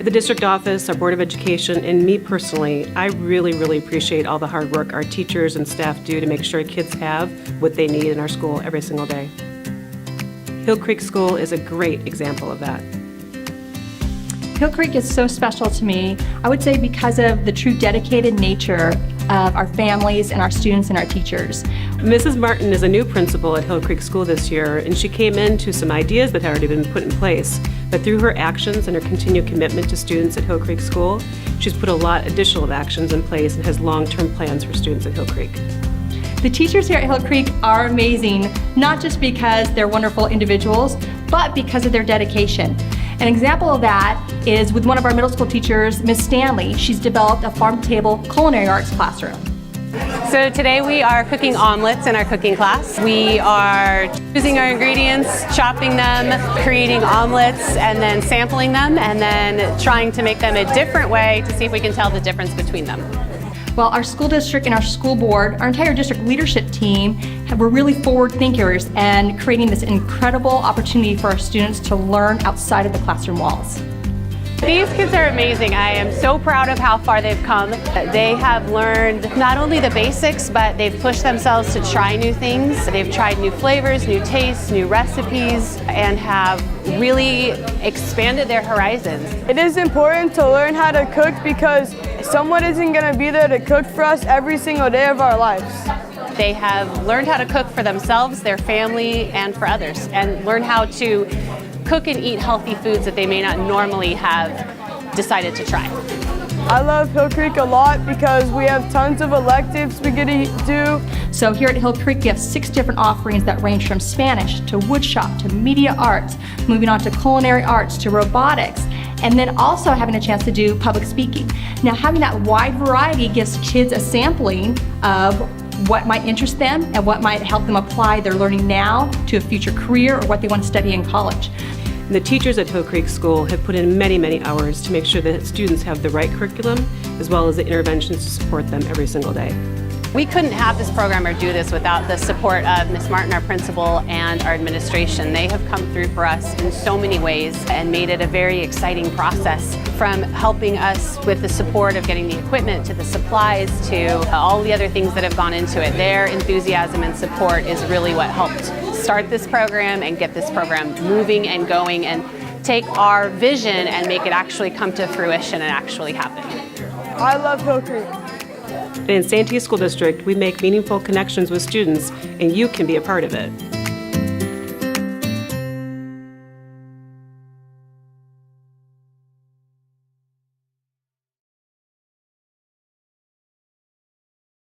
The district office, our Board of Education, and me personally, I really appreciate all the hard work our teachers and staff do to make sure kids have what they need in our school every single day. Hill Creek School is a great example of that. Hill Creek is so special to me, I would say because of the true dedicated nature of our families and our students and our teachers. Mrs. Martin is a new principal at Hill Creek School this year, and she came into some ideas that had already been put in place. But through her actions and her continued commitment to students at Hill Creek School, she's put a lot additional actions in place and has long-term plans for students at Hill Creek. The teachers here at Hill Creek are amazing, not just because they're wonderful individuals, but because of their dedication. An example of that is with one of our middle school teachers, Ms. Stanley. She's developed a farm-to-table culinary arts classroom. So today we are cooking omelets in our cooking class. We are choosing our ingredients, chopping them, creating omelets, and then sampling them, and then trying to make them a different way to see if we can tell the difference between them. Well, our school district and our school board, our entire district leadership team, we're really forward thinkers and creating this incredible opportunity for our students to learn outside of the classroom walls. These kids are amazing. I am so proud of how far they've come. They have learned not only the basics, but they've pushed themselves to try new things. They've tried new flavors, new tastes, new recipes, and have really expanded their horizons. It is important to learn how to cook because someone isn't going to be there to cook for us every single day of our lives. They have learned how to cook for themselves, their family, and for others, and learn how to cook and eat healthy foods that they may not normally have decided to try. I love Hill Creek a lot because we have tons of electives we get to do. So here at Hill Creek, we have 6 different offerings that range from Spanish to woodshop to media arts, moving on to culinary arts to robotics, and then also having a chance to do public speaking. Now, having that wide variety gives kids a sampling of what might interest them and what might help them apply their learning now to a future career or what they want to study in college. The teachers at Hill Creek School have put in many hours to make sure that students have the right curriculum as well as the interventions to support them every single day. We couldn't have this program or do this without the support of Ms. Martin, our principal, and our administration. They have come through for us in so many ways and made it a very exciting process, from helping us with the support of getting the equipment to the supplies to all the other things that have gone into it. Their enthusiasm and support is really what helped start this program and get this program moving and going and take our vision and make it actually come to fruition and actually happen. I love Hill Creek. And in Santee School District, we make meaningful connections with students, and you can be a part of it.